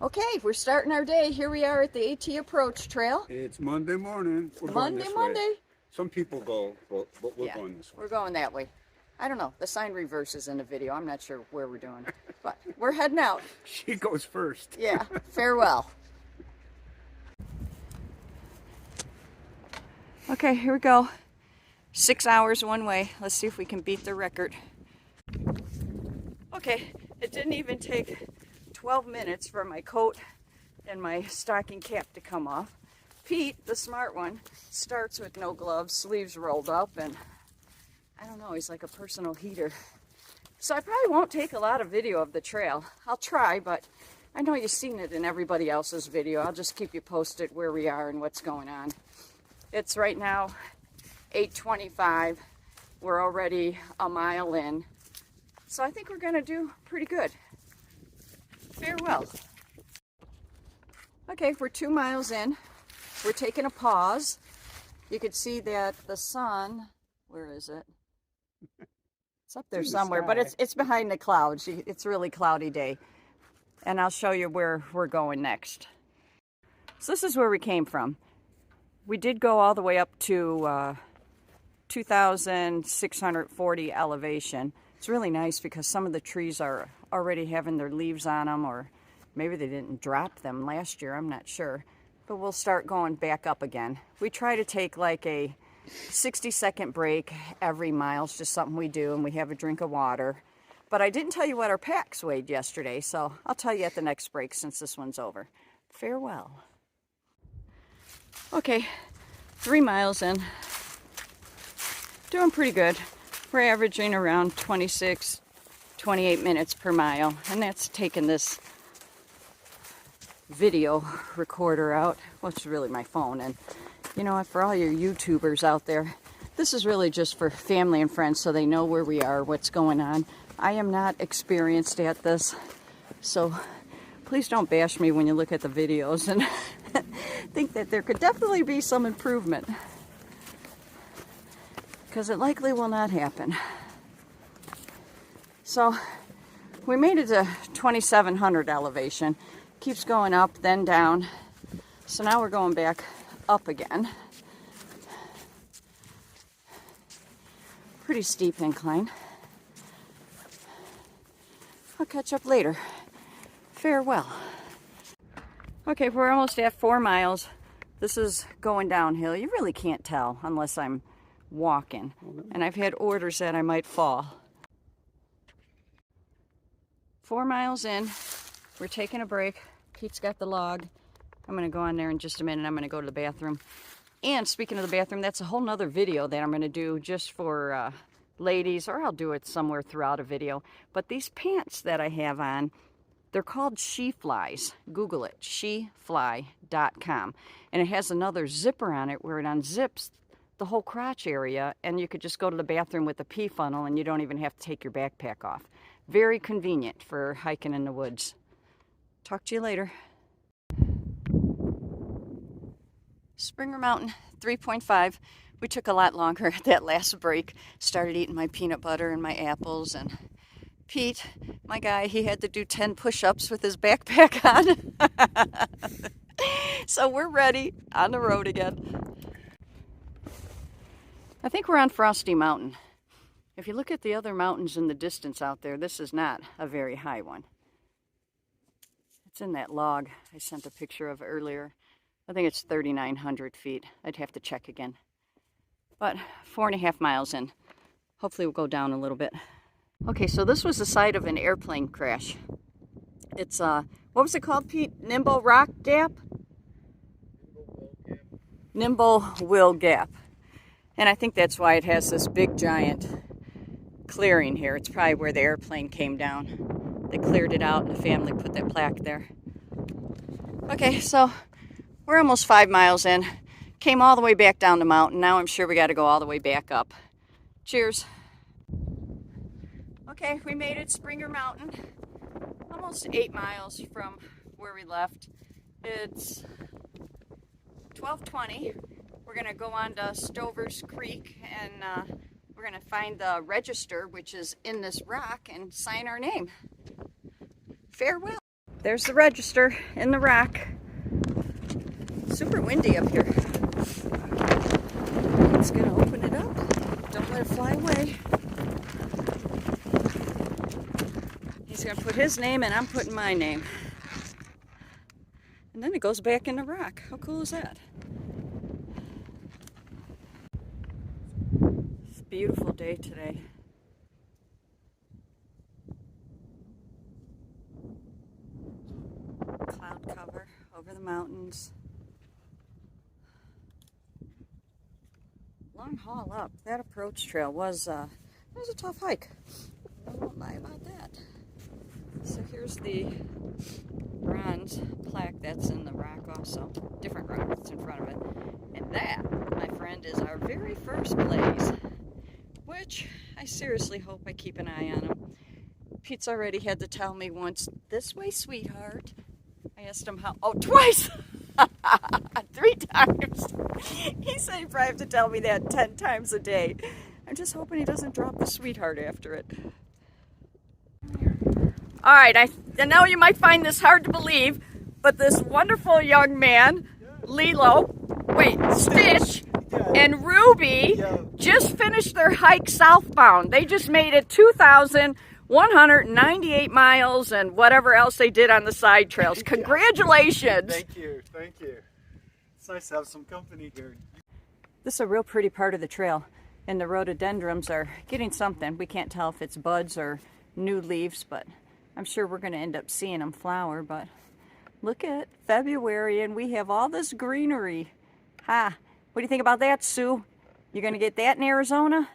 Okay, we're starting our day. Here we are at the AT Approach Trail. It's Monday morning. We're going this Monday. way. Some people go, but we're going this way. We're going that way. I don't know. The sign reverses in the video. I'm not sure where we're doing. But we're heading out. She goes first. Yeah, farewell. Okay, here we go. 6 hours one way. Let's see if we can beat the record. Okay, it didn't even take 12 minutes for my coat and my stocking cap to come off. Pete, the smart one, starts with no gloves, sleeves rolled up, and I don't know, he's like a personal heater. So I probably won't take a lot of video of the trail. I'll try, but I know you've seen it in everybody else's video. I'll just keep you posted where we are and what's going on. It's right now 8:25. We're already a mile in. So I think we're gonna do pretty good. Farewell. Okay, we're 2 miles in. We're taking a pause. You can see that the sun, where is it? It's up there somewhere, but it's behind the clouds. It's a really cloudy day. And I'll show you where we're going next. So this is where we came from. We did go all the way up to 2,640 elevation. It's really nice because some of the trees are already having their leaves on them, or maybe they didn't drop them last year, I'm not sure. But we'll start going back up again. We try to take like a 60-second break every mile. It's just something we do, and we have a drink of water. But I didn't tell you what our packs weighed yesterday, so I'll tell you at the next break since this one's over. Farewell. Okay, 3 miles in. Doing pretty good. We're averaging around 26, 28 minutes per mile, and that's taking this video recorder out. Well, it's really my phone. And you know what, for all your YouTubers out there, this is really just for family and friends so they know where we are, what's going on. I am not experienced at this, so please don't bash me when you look at the videos and think that there could definitely be some improvement, because it likely will not happen. So we made it to 2,700 elevation. Keeps going up, then down. So now we're going back up again. Pretty steep incline. I'll catch up later. Farewell. Okay, we're almost at 4 miles. This is going downhill. You really can't tell unless I'm walking. And I've had orders that I might fall. 4 miles in. We're taking a break. Pete's got the log. I'm going to go on there in just a minute. I'm going to go to the bathroom. And speaking of the bathroom, that's a whole nother video that I'm going to do just for ladies, or I'll do it somewhere throughout a video. But these pants that I have on, they're called She Flies. Google it, shefly.com. And it has another zipper on it where it unzips the whole crotch area, and you could just go to the bathroom with a pee funnel and you don't even have to take your backpack off. Very convenient for hiking in the woods. Talk to you later. Springer Mountain, 3.5. We took a lot longer at that last break. Started eating my peanut butter and my apples, and Pete, my guy, he had to do 10 push-ups with his backpack on. So we're ready, on the road again. I think we're on Frosty Mountain. If you look at the other mountains in the distance out there, this is not a very high one. It's in that log I sent a picture of earlier. I think it's 3,900 feet. I'd have to check again. But 4.5 miles in. Hopefully we'll go down a little bit. Okay, so this was the site of an airplane crash. It's, what was it called, Pete? Nimble Rock Gap? Nimble Will Gap. And I think that's why it has this big giant clearing here. It's probably where the airplane came down. They cleared it out and the family put that plaque there. Okay, so we're almost 5 miles in. Came all the way back down the mountain. Now I'm sure we got to go all the way back up. Cheers. Okay, we made it, Springer Mountain. Almost 8 miles from where we left. It's 12:20. We're going to go on to Stover's Creek, and we're going to find the register, which is in this rock, and sign our name. Farewell. There's the register in the rock. Super windy up here. It's gonna open it up. Don't let it fly away. He's gonna put his name and I'm putting my name. And then it goes back in the rock. How cool is that? It's a beautiful day today. Cloud cover over the mountains. Long haul up. That approach trail was a tough hike. I won't lie about that. So here's the bronze plaque that's in the rock also. Different rock that's in front of it. And that, my friend, is our very first blaze, which I seriously hope I keep an eye on him. Pete's already had to tell me once, "This way, sweetheart." I asked him how, oh, twice! 3 times. He said he probably have to tell me that 10 times a day. I'm just hoping he doesn't drop the sweetheart after it. All right, I know you might find this hard to believe, but this wonderful young man, Stitch, and Ruby just finished their hike southbound. They just made it 2,198 miles and whatever else they did on the side trails. Congratulations. Thank you, thank you. It's nice to have some company here. This is a real pretty part of the trail, and the rhododendrons are getting something. We can't tell if it's buds or new leaves, but I'm sure we're going to end up seeing them flower. But look at February, and we have all this greenery. Ha! What do you think about that, Sue? You going to get that in Arizona?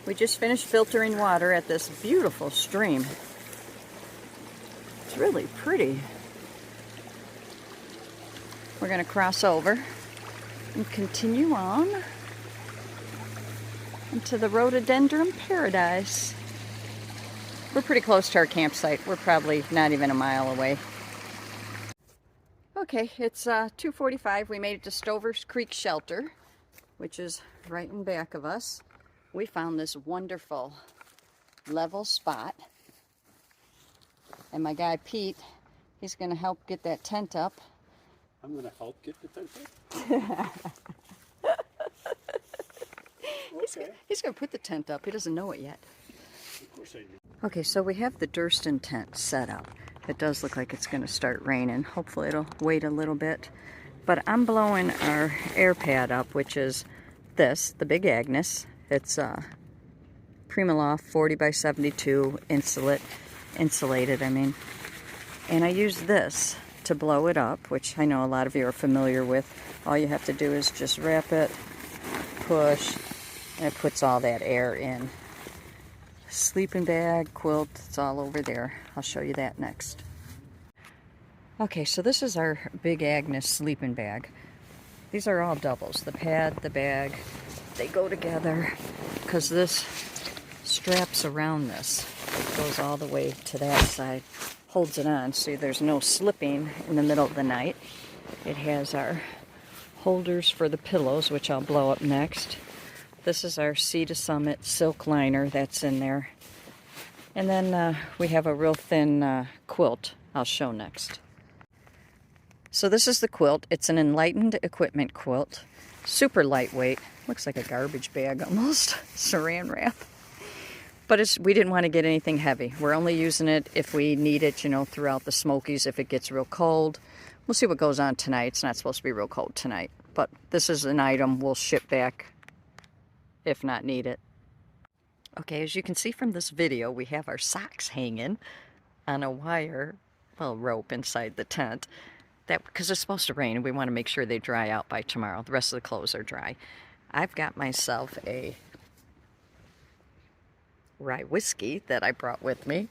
We just finished filtering water at this beautiful stream. It's really pretty. We're going to cross over and continue on into the rhododendron paradise. We're pretty close to our campsite. We're probably not even a mile away. Okay, it's 2:45. We made it to Stover's Creek Shelter, which is right in back of us. We found this wonderful level spot. And my guy Pete, he's going to help get that tent up. I'm going to help get the tent up. Okay. He's going to put the tent up. He doesn't know it yet. Of course I do. Okay, so we have the Durston tent set up. It does look like it's going to start raining. Hopefully it'll wait a little bit. But I'm blowing our air pad up, which is this, the Big Agnes. It's Primaloft 40 by 72 insulated, and I use this to blow it up, which I know a lot of you are familiar with. All you have to do is just wrap it, push, and it puts all that air in. Sleeping bag, quilt, it's all over there. I'll show you that next. Okay, so this is our Big Agnes sleeping bag. These are all doubles. The pad, the bag, they go together because this straps around this. It goes all the way to that side, holds it on so there's no slipping in the middle of the night. It has our holders for the pillows, which I'll blow up next. This is our Sea to Summit silk liner that's in there. And then we have a real thin quilt I'll show next. So this is the quilt. It's an Enlightened equipment quilt. Super lightweight. Looks like a garbage bag almost. Saran wrap. But we didn't want to get anything heavy. We're only using it if we need it, you know, throughout the Smokies if it gets real cold. We'll see what goes on tonight. It's not supposed to be real cold tonight. But this is an item we'll ship back if not needed. Okay, as you can see from this video, we have our socks hanging on a wire, well, rope inside the tent. That because it's supposed to rain and we want to make sure they dry out by tomorrow. The rest of the clothes are dry. I've got myself a rye whiskey that I brought with me.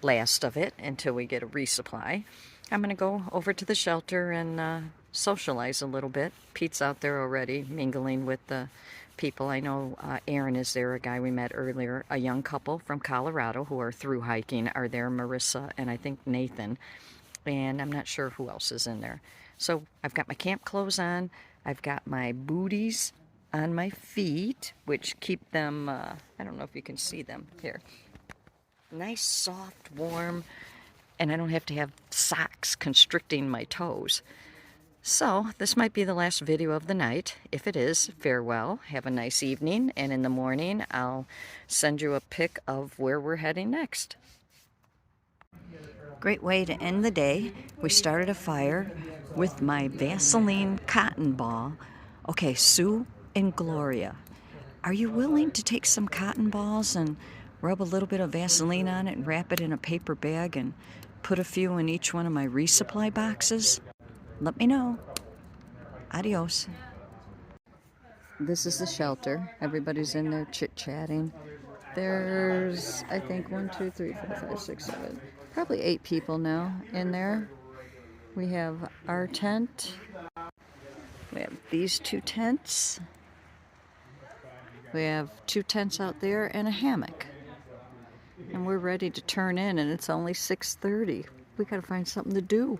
Last of it until we get a resupply. I'm going to go over to the shelter and socialize a little bit. Pete's out there already mingling with the people. I know Aaron is there, a guy we met earlier. A young couple from Colorado who are through hiking are there, Marissa and I think Nathan. And I'm not sure who else is in there. So I've got my camp clothes on. I've got my booties on my feet, which keep them, I don't know if you can see them here. Nice, soft, warm, and I don't have to have socks constricting my toes. So, this might be the last video of the night. If it is, farewell, have a nice evening, and in the morning I'll send you a pic of where we're heading next. Great way to end the day. We started a fire with my Vaseline cotton ball. Okay, Sue and Gloria, are you willing to take some cotton balls and rub a little bit of Vaseline on it and wrap it in a paper bag and put a few in each one of my resupply boxes? Let me know. Adios. This is the shelter. Everybody's in there chit-chatting. There's, I think, 1, 2, 3, 4, 5, 6, 7, probably 8 people now in there. We have our tent. We have these 2 tents. We have 2 tents out there and a hammock. And we're ready to turn in, and it's only 6:30. We gotta find something to do.